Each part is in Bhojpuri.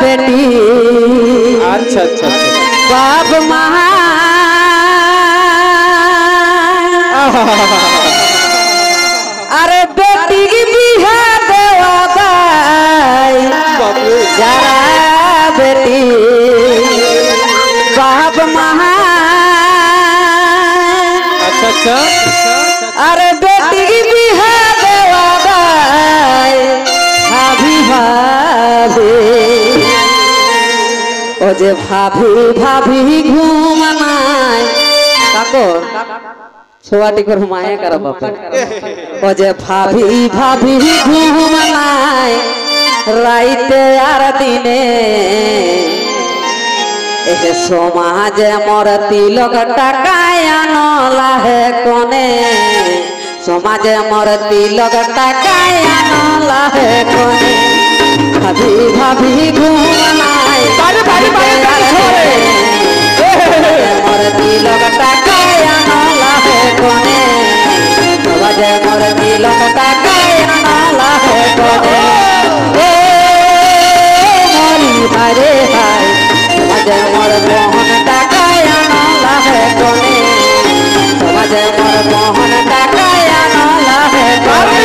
बेटी अच्छा अच्छा बाप महा अरे बेटी की बिहा देवा दाई जरा बेटी बाप महा अच्छा अच्छा अरे बेटी की बिहा देवा दाई भाभी भाभी ओ जे भाभी भाभी घूमनाय काको छोवाटी कर हुमाए कर बाप ओ जे भाभी भाभी घूमनाय राइते यार दिने एहे समाज मोर तिलक टाकाया नला है कोने समाज मोर तिलक टाकाया नला है कोने भाभी भाभी घूमनाय बारे बारे बारे छोरे मोर तिलक टाकाया नला है कोने समाज मोर तिलक टाकाया नला है कोने मोरी हरे हाय समाज मोर मोहन टाकाया नला है कोने समाज मोर मोहन टाकाया नला है कोने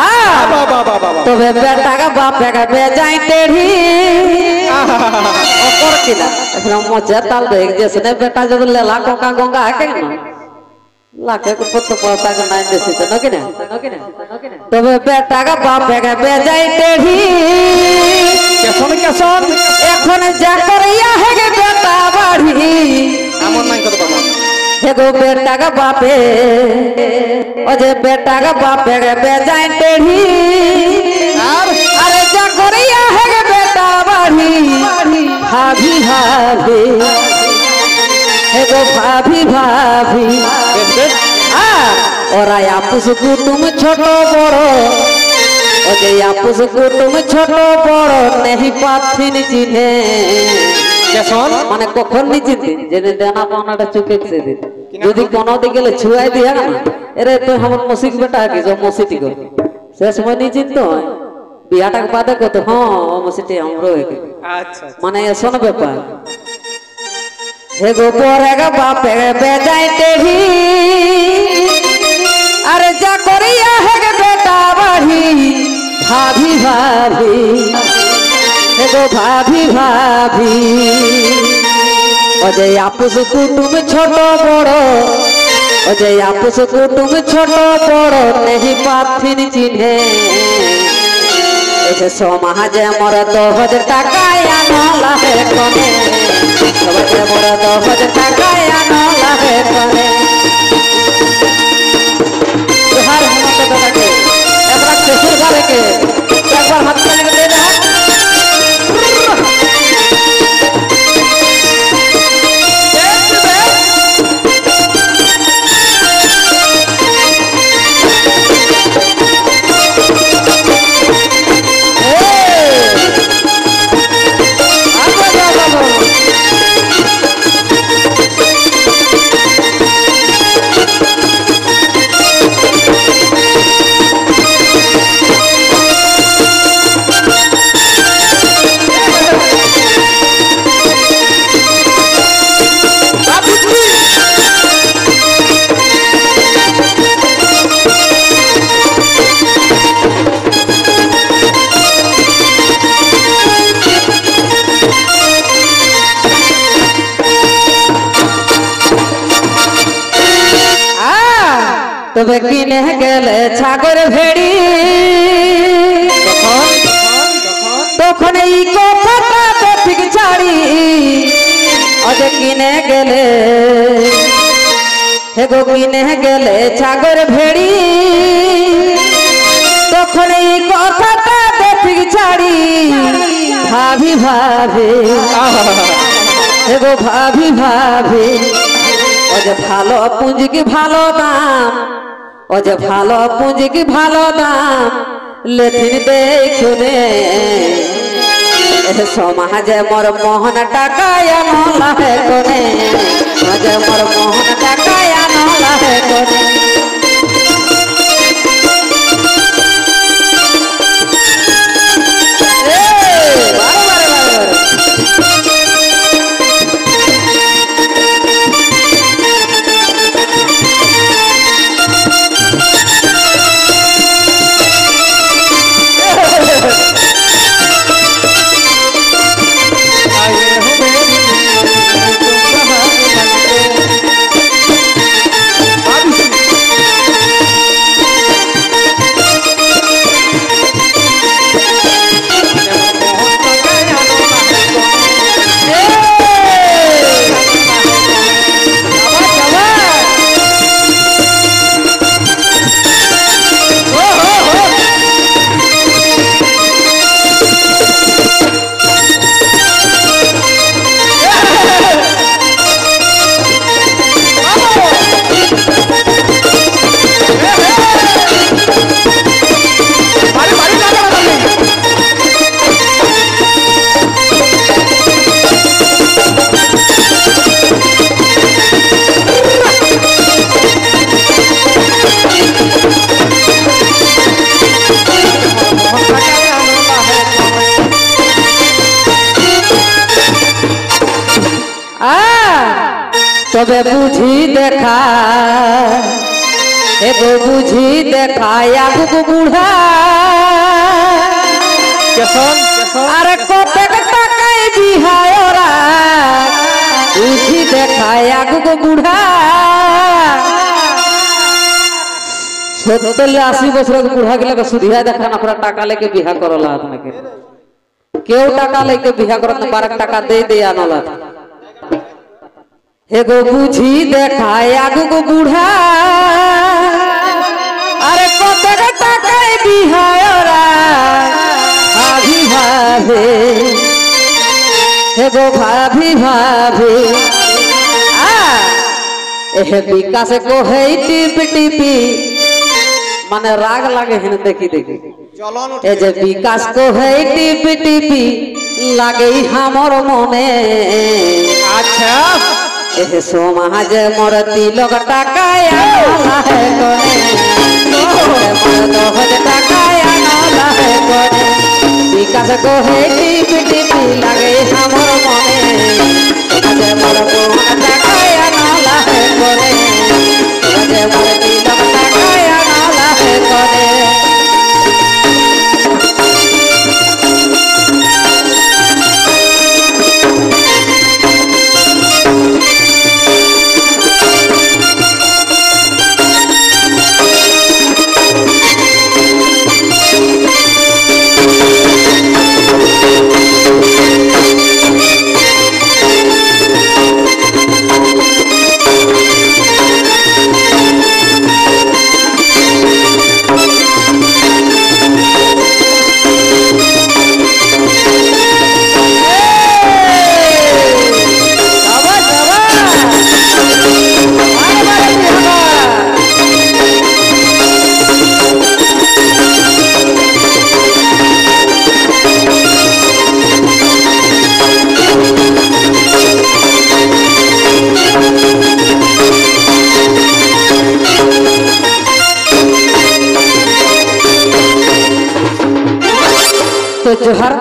तो बेटा का बाप का बेजाई टेढ़ी और किला एकदम मजा ताल देख जैसे ने बेटा जब लेला कोका गंगा है के ना लाके को पत्तो पता का नाइन देसी तो न के तो बेटा का बाप का बेजाई टेढ़ी कैसन এখন যা করিয়া है के बेटा बाढ़ी আমন নাই কত বাবা हेगो बेटा का बापे ओ जे बेटा का बापे के बेजाई टेढ़ी अरे जा करिया है के बेटा बाढ़ी भाभी भाभी हेगो भाभी भाभी और आपुस कुटुम छोटो बड़ो ओ जे आपुस कुटुम छोटो बड़ो नहीं पाथिन चिन्हे कैसन মানে কখন নি চিনতে জেনে দেনা পাওনাটা চুকে से दे যদি কোন দিকে গেলে ছুয়াই দিয়া না এরে তো हमर मौसी के बेटा के जो मौसी टी को से समय নি চিনতো বিয়াটা বাদে কত হ্যাঁ मौसी हमरो है अच्छा মানে এসন ব্যাপার হে গো পরেগা বাপে বেজাই টেढ़ी अरे जा करिया है के बेटा बाढ़ी भाभी भाभी हेगो भाभी भाभी अजय आपुस कुटुम छोटो बड़ो अजय आपुस कुटुम छोटो बड़ो नहीं पाथिन चिन्हे ऐसे समाज मोर 10,000 टाकाया नला है कोने समाज मोर 10,000 टाकाया नला है कोने हर हिम्मत बेटा के एक लाख 6,000 के एक बार हाथ में दे दे तबे किने गेले छागर भेड़ी तखन ई কথাটা ঠিক ছাড়ি अजे किने गेले हेगो किने गेले छागर भेड़ी तखन ई কথাটা ঠিক ছাড়ি ভাবি ভাবে এগো ভাবি ভাবে ও যে ভালো পুঁজি কি ভালো দাম ও যে ভালো পুঁজি কি ভালো দাম লেথিন দেখুনে সমাজে মোর মোহন টাকায় নলা হে কোনে সমাজে মোর মোহন টাকায় নলা হে কোনে তবে বুঝি দেখা এগো বুঝি দেখা আগুক বুড়া আরে কত টাকায় বিহায় ওরা বুঝি দেখা আগুক বুড়া 70-80 বছর বুড়া গেলে সুধিয়া দেখা না পুরা টাকা লেকে বিহা করলা আপনাকে কেউ টাকা লেকে বিহা করতে 12 টাকা দে আনলা এগো বুঝি দেখায় আগুক বুড়া আরে কত টাকায় বিহায় ওরা ভাবি ভাবে এগো ভাবি ভাবে এহে বিকাশ কো হেই টিপ টিপি মানে রাগ লাগে হেন দেখি দেখি এ যে বিকাশ কো হেই টিপ টিপি লাগে हमर মনে আচ্ছা এহে সমাজ মোর তিলক টাকায় আনলা হে কোনে মোর 10 টাকায় আনলা হে কোনে বিকাশ কো হে টিপ টিপি লাগে हमर মনে আজ মোর টাকায় আনলা হে কোনে আজ মোর তিলক টাকায় আনলা হে কোনে तो जोहर